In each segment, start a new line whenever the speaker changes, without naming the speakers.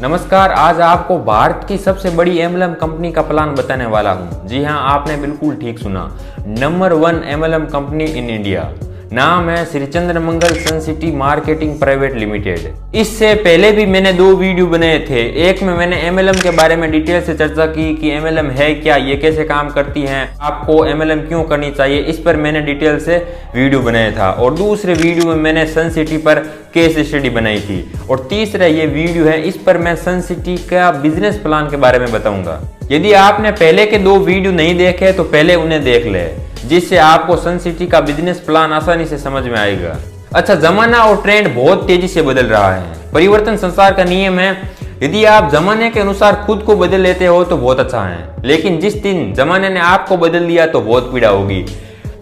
नमस्कार, आज आपको भारत की सबसे बड़ी एमएलएम कंपनी का प्लान बताने वाला हूं। जी हां, आपने बिल्कुल ठीक सुना। Number 1 MLM company in India. नाम है श्री चंद्रमंगल सन सिटी मार्केटिंग प्राइवेट लिमिटेड। इससे पहले भी मैंने 2 वीडियो बनाए थे। एक में मैंने एमएलएम के बारे में डिटेल से चर्चा की कि एमएलएम है क्या, ये कैसे काम करती हैं, आपको एमएलएम क्यों करनी चाहिए, इस पर मैंने डिटेल से वीडियो बनाया था। और दूसरे वीडियो में मैंने सन सिटी पर केस स्टडी बनाई थी। और तीसरा ये वीडियो है, इस पर मैं सन सिटी का बिजनेस प्लान के बारे में बताऊंगा। यदि आपने पहले के 2 वीडियो नहीं देखे तो पहले उन्हें देख ले, जिससे आपको सन सिटी का बिजनेस प्लान आसानी से समझ में आएगा। अच्छा, जमाना और ट्रेंड बहुत तेजी से बदल रहा है। परिवर्तन संसार का नियम है। यदि आप जमाने के अनुसार खुद को बदल लेते हो तो बहुत अच्छा है, लेकिन जिस दिन जमाने ने आपको बदल दिया तो बहुत पीड़ा होगी।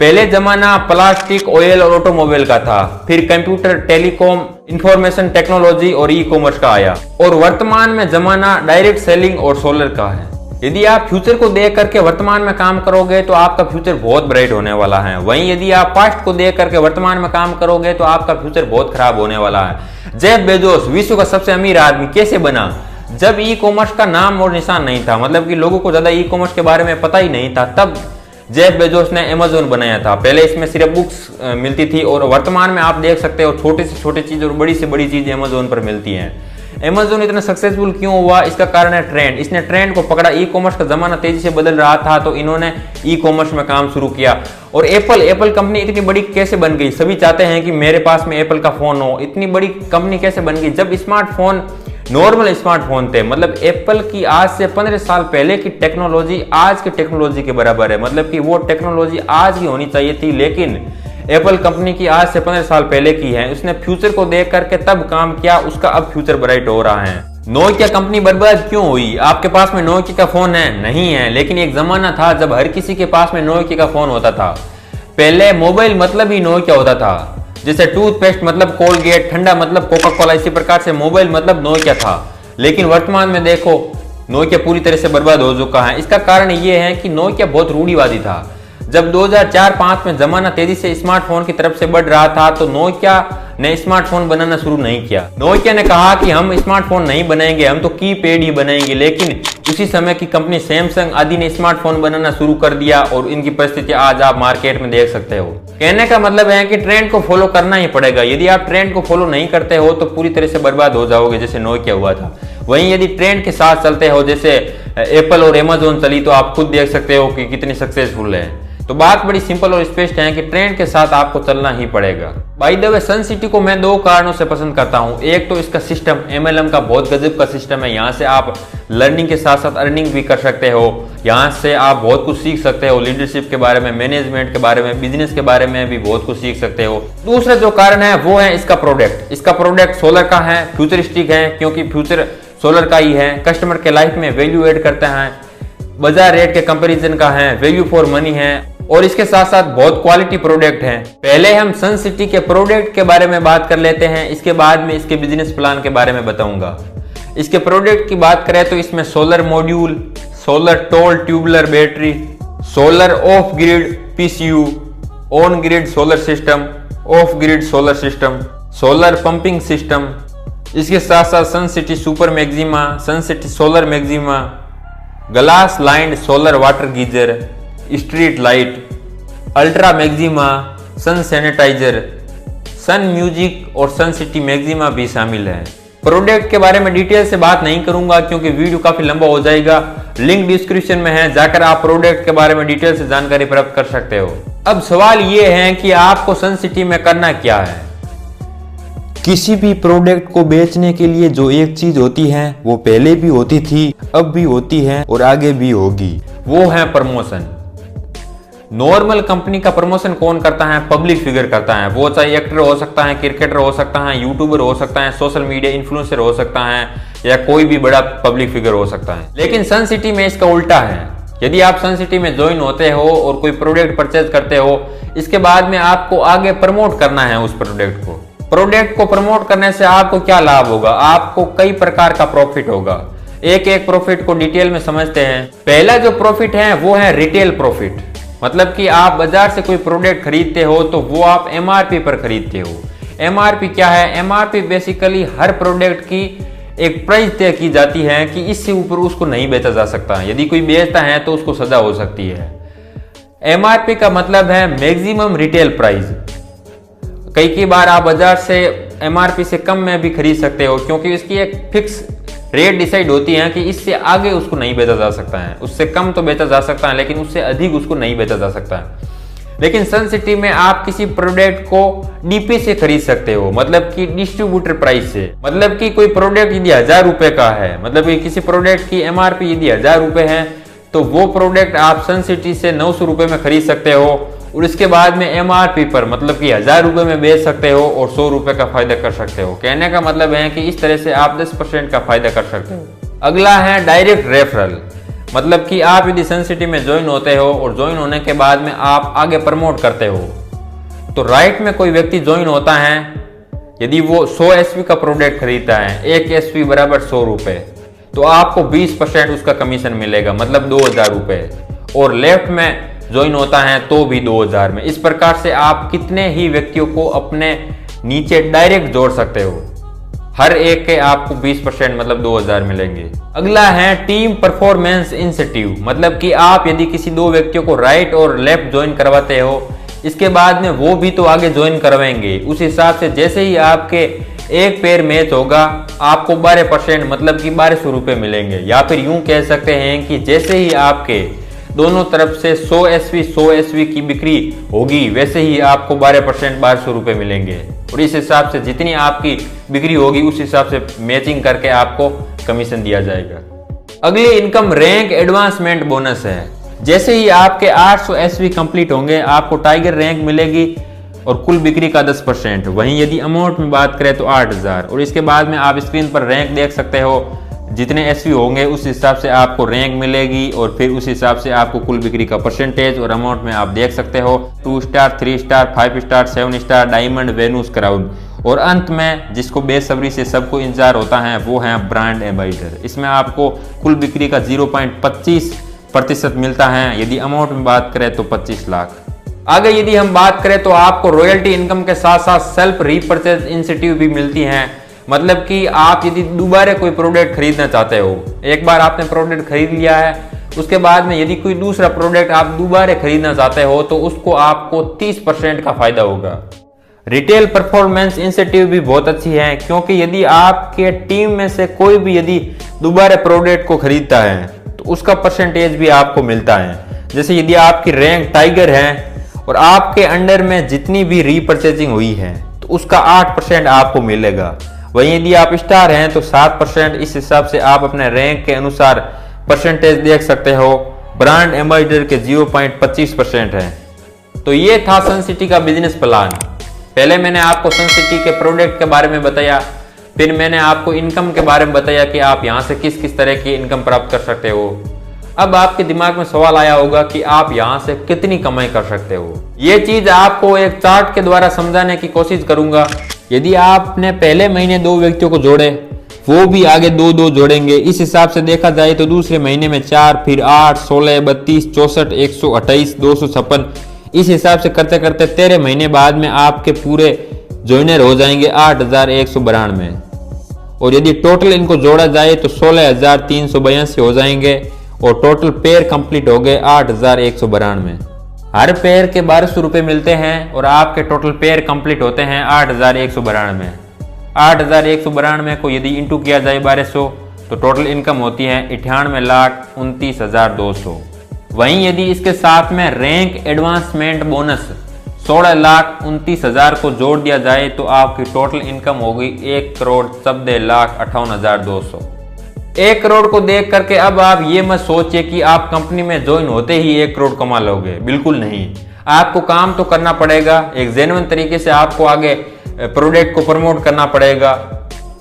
पहले जमाना प्लास्टिक, ऑयल और ऑटोमोबाइल का था, फिर कंप्यूटर, टेलीकॉम, इंफॉर्मेशन टेक्नोलॉजी और ई कॉमर्स का आया, और वर्तमान में जमाना डायरेक्ट सेलिंग और सोलर का है। यदि आप फ्यूचर को देख करके वर्तमान में काम करोगे तो आपका फ्यूचर बहुत ब्राइट होने वाला है। वहीं यदि आप पास्ट को देख करके वर्तमान में काम करोगे तो आपका फ्यूचर बहुत खराब होने वाला है। जेफ बेजोस विश्व का सबसे अमीर आदमी कैसे बना? जब ई कॉमर्स का नाम और निशान नहीं था, मतलब कि लोगों को ज्यादा ई कॉमर्स के बारे में पता ही नहीं था, तब जेफ बेजोस ने अमेज़न बनाया था। पहले इसमें सिर्फ बुक्स मिलती थी, और वर्तमान में आप देख सकते हो छोटी से छोटी चीज और बड़ी से बड़ी चीज अमेज़न पर मिलती हैं। अमेज़न इतना सक्सेसफुल क्यों हुआ? इसका कारण है ट्रेंड। इसने ट्रेंड को पकड़ा। ई कॉमर्स का जमाना तेजी से बदल रहा था तो इन्होंने ई कॉमर्स में काम शुरू किया। और एप्पल कंपनी इतनी बड़ी कैसे बन गई? सभी चाहते हैं कि मेरे पास में एप्पल का फोन हो। इतनी बड़ी कंपनी कैसे बन गई? जब स्मार्टफोन नॉर्मल स्मार्टफोन थे, मतलब एप्पल की आज से 15 साल पहले की टेक्नोलॉजी आज की टेक्नोलॉजी के बराबर है। मतलब कि वो टेक्नोलॉजी आज की होनी चाहिए थी, लेकिन एप्पल कंपनी की आज से 15 साल पहले की है। उसने फ्यूचर को देख करके तब काम किया, उसका अब फ्यूचर ब्राइट हो रहा है। नोकिया कंपनी बर्बाद क्यों हुई? आपके पास में नोकिया का फोन है? नहीं है, लेकिन एक जमाना था जब हर किसी के पास में नोकिया का फोन होता था। पहले मोबाइल मतलब ही नोकिया होता था, जैसे टूथपेस्ट मतलब कोलगेट, ठंडा मतलब कोका कोला, इसी प्रकार से मोबाइल मतलब नोकिया था। लेकिन वर्तमान में देखो, नोकिया पूरी तरह से बर्बाद हो चुका है। इसका कारण ये है कि नोकिया बहुत रूढ़िवादी था। जब 2004-05 में जमाना तेजी से स्मार्टफोन की तरफ से बढ़ रहा था तो नोकिया ने स्मार्टफोन बनाना शुरू नहीं किया। नोकिया ने कहा कि हम स्मार्टफोन नहीं बनाएंगे, हम तो कीपैड ही बनाएंगे। लेकिन उसी समय की कंपनी सैमसंग आदि ने स्मार्टफोन बनाना शुरू कर दिया, और इनकी परिस्थिति आज आप मार्केट में देख सकते हो। कहने का मतलब है कि ट्रेंड को फॉलो करना ही पड़ेगा। यदि आप ट्रेंड को फॉलो नहीं करते हो तो पूरी तरह से बर्बाद हो जाओगे, जैसे नोकिया हुआ था। वहीं यदि ट्रेंड के साथ चलते हो, जैसे एप्पल और अमेज़न चली, तो आप खुद देख सकते हो कि कितनी सक्सेसफुल है। तो बात बड़ी सिंपल और स्पष्ट है कि ट्रेंड के साथ आपको चलना ही पड़ेगा। By the way, sun city को मैं 2 कारणों से पसंद करता हूं। एक तो इसका सिस्टम, एमएलएम का बहुत गजब का सिस्टम है। यहाँ से आप लर्निंग के साथ साथ अर्निंग भी कर सकते हो। यहाँ से आप बहुत कुछ सीख सकते हो, लीडरशिप के बारे में, मैनेजमेंट के बारे में, बिजनेस के बारे में भी बहुत कुछ सीख सकते हो। दूसरा जो कारण है वो है इसका प्रोडक्ट। इसका प्रोडक्ट सोलर का है, फ्यूचरिस्टिक है, क्योंकि फ्यूचर सोलर का ही है। कस्टमर के लाइफ में वैल्यू एड करते हैं, बाजार रेट के कंपैरिजन का है, वैल्यू फॉर मनी है, और इसके साथ साथ बहुत क्वालिटी प्रोडक्ट है। पहले हम सन सिटी के प्रोडक्ट के बारे में बात कर लेते हैं, इसके बाद में इसके बिजनेस प्लान के बारे में बताऊंगा। इसके प्रोडक्ट की बात करें तो इसमें solar module, solar tall tubular battery, solar off grid PCU, on grid solar system, off grid solar system, solar pumping system, इसके साथ साथ Sun City super maxima, Sun City solar maxima, glass lined solar water geyser, street light, ultra maxima, Sun sanitizer, Sun music और Sun city maxima भी शामिल है। Product के बारे में डिटेल से बात नहीं करूंगा क्योंकि वीडियो काफी लंबा हो जाएगा। लिंक डिस्क्रिप्शन में है, जाकर आप प्रोडक्ट के बारे में डिटेल से जानकारी प्राप्त कर सकते हो। अब सवाल ये है कि आपको सन सिटी में करना क्या है। किसी भी प्रोडक्ट को बेचने के लिए जो एक चीज होती है वो पहले भी होती थी, अब भी होती है और आगे भी होगी, वो है प्रमोशन। नॉर्मल कंपनी का प्रमोशन कौन करता है? पब्लिक फिगर करता है। वो चाहे एक्टर हो सकता है, क्रिकेटर हो सकता है, यूट्यूबर हो सकता है, सोशल मीडिया इन्फ्लुएंसर हो सकता है, या कोई भी बड़ा पब्लिक फिगर हो सकता है। लेकिन सन सिटी में इसका उल्टा है। यदि आप सन सिटी में ज्वाइन होते हो और कोई प्रोडक्ट परचेज करते हो, इसके बाद में आपको आगे प्रमोट करना है उस प्रोडक्ट को। प्रोडक्ट को प्रमोट करने से आपको क्या लाभ होगा? आपको कई प्रकार का प्रॉफिट होगा। एक एक प्रॉफिट को डिटेल में समझते हैं। पहला जो प्रॉफिट है वो है रिटेल प्रॉफिट, मतलब कि आप बाजार से कोई प्रोडक्ट खरीदते हो तो वो आप एमआरपी पर खरीदते हो। एमआरपी क्या है? एमआरपी बेसिकली हर प्रोडक्ट की एक प्राइस तय की जाती है कि इससे ऊपर उसको नहीं बेचा जा सकता। यदि कोई बेचता है तो उसको सजा हो सकती है। एमआरपी का मतलब है मैक्सिमम रिटेल प्राइस। कई बार आप बाजार से एमआरपी से कम में भी खरीद सकते हो, क्योंकि इसकी एक फिक्स रेट डिसाइड होती है कि इससे आगे उसको नहीं बेचा जा सकता है। उससे कम तो बेचा जा सकता है, लेकिन उससे अधिक उसको नहीं बेचा जा सकता है। लेकिन सन सिटी में आप किसी प्रोडक्ट को डीपी से खरीद सकते हो, मतलब कि डिस्ट्रीब्यूटर प्राइस से। मतलब कि कोई प्रोडक्ट यदि 1000 रुपए का है, मतलब कि किसी प्रोडक्ट की एमआरपी यदि 1000 रुपए है, तो वो प्रोडक्ट आप सन सिटी से 900 रुपए में खरीद सकते हो और इसके बाद में एमआरपी पर मतलब कि 1000 रुपए में बेच सकते हो और 100 रुपए का फायदा कर सकते हो। कहने का मतलब है कि इस तरह से आप 10% का फायदा कर सकते हो। अगला है डायरेक्ट रेफरल। मतलब कि आप यदि सन सिटी में ज्वाइन होते हो और ज्वाइन होने के बाद में आप आगे प्रमोट करते हो, तो राइट में कोई व्यक्ति ज्वाइन होता है, यदि वो 100 एसपी का प्रोडक्ट खरीदता है, 1 एसपी बराबर 100 रुपए, तो आपको 20% उसका कमीशन मिलेगा, मतलब 2000 रुपए। और लेफ्ट में ज्वाइन होता है तो भी 2000 में। इस प्रकार से आप कितने ही व्यक्तियों को अपने नीचे डायरेक्ट जोड़ सकते हो। हर एक के आपको 20% मतलब 2000 मिलेंगे। अगला है टीम परफॉर्मेंस इंसेंटिव। मतलब कि आप यदि किसी 2 व्यक्तियों को राइट और लेफ्ट ज्वाइन करवाते हो, इसके बाद में वो भी तो आगे ज्वाइन करवाएंगे। उस हिसाब से जैसे ही आपके एक पेयर मैच होगा, आपको 12% मतलब कि 1200 रुपए मिलेंगे। या फिर यूं कह सकते हैं कि जैसे ही आपके दोनों तरफ से 100 एसवी की बिक्री होगी, वैसे ही आपको 12% 1200 रुपए मिलेंगे। और इस हिसाब से जितनी आपकी बिक्री होगी उस हिसाब से मैचिंग करके आपको कमीशन दिया जाएगा। अगली इनकम रैंक एडवांसमेंट बोनस है। जैसे ही आपके 800 एसवी कंप्लीट होंगे, आपको टाइगर रैंक मिलेगी और कुल बिक्री का 10%। वहीं यदि अमाउंट में बात करें तो 8000। और इसके बाद में आप स्क्रीन पर रैंक देख सकते हो, जितने एसवी होंगे उस हिसाब से आपको रैंक मिलेगी और फिर उस हिसाब से आपको कुल बिक्री का परसेंटेज और अमाउंट में आप देख सकते हो। 2 star, 3 star, 5 star, 7 star, diamond, Venus, crown. और अंत में जिसको बेसब्री से सबको इंतजार होता है वो है ब्रांड एम्बेसडर। इसमें आपको कुल बिक्री का 0.25% मिलता है। यदि अमाउंट में बात करें तो 25 लाख। आगे यदि हम बात करें तो आपको रॉयल्टी इनकम के साथ साथ सेल्फ रीपरचेज इंसेंटिव भी मिलती है। मतलब कि आप यदि दोबारा कोई प्रोडक्ट खरीदना चाहते हो, एक बार आपने प्रोडक्ट खरीद लिया है, उसके बाद में यदि कोई दूसरा प्रोडक्ट आप दोबारा खरीदना चाहते हो तो उसको आपको 30% का फायदा होगा। रिटेल परफॉर्मेंस इंसेंटिव भी बहुत अच्छी है, क्योंकि यदि आपके टीम में से कोई भी यदि दोबारा प्रोडक्ट को खरीदता है तो उसका परसेंटेज भी आपको मिलता है। जैसे यदि आपकी रैंक टाइगर है और आपके अंडर में जितनी भी रीपरचेजिंग हुई है तो उसका 8% आपको मिलेगा। वहीं यदि आप स्टार हैं तो 7%। इस हिसाब से आप अपने रैंक के अनुसार परसेंटेज देख सकते हो। ब्रांड एम्बेसडर के 0.25% है। तो ये था सन सिटी का बिजनेस प्लान। पहले मैंने आपको सन सिटी के प्रोडक्ट के बारे में बताया, फिर मैंने आपको इनकम के बारे में बताया कि आप यहाँ से किस किस तरह की इनकम प्राप्त कर सकते हो। अब आपके दिमाग में सवाल आया होगा कि आप यहाँ से कितनी कमाई कर सकते हो। ये चीज आपको एक चार्ट के द्वारा समझाने की कोशिश करूंगा। यदि आपने पहले महीने 2 व्यक्तियों को जोड़े, वो भी आगे 2 जोड़ेंगे। इस हिसाब से देखा जाए तो दूसरे महीने में 4, फिर 8, 16, 32, 64, 128, 256। इस हिसाब से करते करते 13 महीने बाद में आपके पूरे ज्वाइनर हो जाएंगे 8192। और यदि टोटल इनको जोड़ा जाए तो 16382 हो जाएंगे और टोटल पेयर कंप्लीट हो गए 8192। हर पेयर के 1200 रुपए मिलते हैं और आपके टोटल पेयर कंप्लीट होते हैं 8192। 8192 को यदि इंटू किया जाए 1200 तो टोटल इनकम होती है 98,29,200। वहीं यदि इसके साथ में रैंक एडवांसमेंट बोनस 16,29,000 को जोड़ दिया जाए तो आपकी टोटल इनकम होगी 1,14,58,200। 1 करोड़ को देख करके अब आप ये मत सोचिए कि आप कंपनी में ज्वाइन होते ही 1 करोड़ कमा लोगे। बिल्कुल नहीं, आपको काम तो करना पड़ेगा। एक जेन्युइन तरीके से आपको आगे प्रोडक्ट को प्रमोट करना पड़ेगा।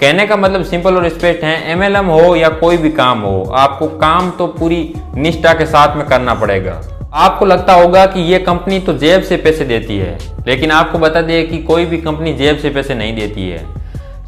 कहने का मतलब सिंपल और स्पष्ट है, एमएलएम हो या कोई भी काम हो, आपको काम तो पूरी निष्ठा के साथ में करना पड़ेगा। आपको लगता होगा कि ये कंपनी तो जेब से पैसे देती है, लेकिन आपको बता दें कि कोई भी कंपनी जेब से पैसे नहीं देती है।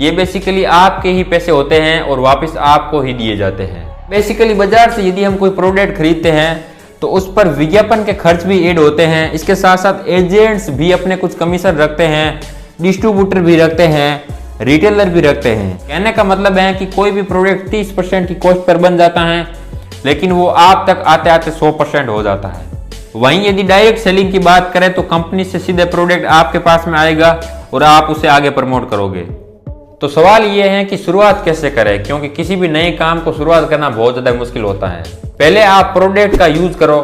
ये बेसिकली आपके ही पैसे होते हैं और वापस आपको ही दिए जाते हैं। बेसिकली बाजार से यदि हम कोई प्रोडक्ट खरीदते हैं तो उस पर विज्ञापन के खर्च भी ऐड होते हैं। इसके साथ साथ एजेंट्स भी अपने कुछ कमीशन रखते हैं, डिस्ट्रीब्यूटर भी रखते हैं, रिटेलर भी रखते हैं। कहने का मतलब है कि कोई भी प्रोडक्ट 30% की कॉस्ट पर बन जाता है, लेकिन वो आप तक आते आते 100% हो जाता है। वहीं यदि डायरेक्ट सेलिंग की बात करें तो कंपनी से सीधे प्रोडक्ट आपके पास में आएगा और आप उसे आगे प्रमोट करोगे। तो सवाल ये है कि शुरुआत कैसे करें, क्योंकि किसी भी नए काम को शुरुआत करना बहुत ज़्यादा मुश्किल होता है। पहले आप प्रोडक्ट का यूज करो,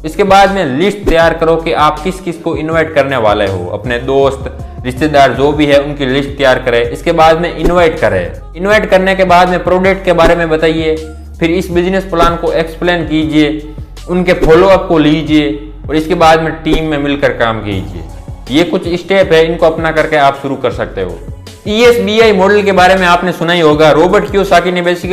इसके बाद में लिस्ट तैयार करो कि आप किस किस को इनवाइट करने वाले हो। अपने दोस्त रिश्तेदार जो भी है उनकी लिस्ट तैयार करें, इसके बाद में इनवाइट करें। इनवाइट करने के बाद में प्रोडक्ट के बारे में बताइए, फिर इस बिजनेस प्लान को एक्सप्लेन कीजिए, उनके फॉलोअप को लीजिए और इसके बाद में टीम में मिलकर काम कीजिए। ये कुछ स्टेप है, इनको अपना करके आप शुरू कर सकते हो। ESBI मॉडल के बारे में आपने सुना ही होगा। रॉबर्ट कियोसाकी ने बेसिकली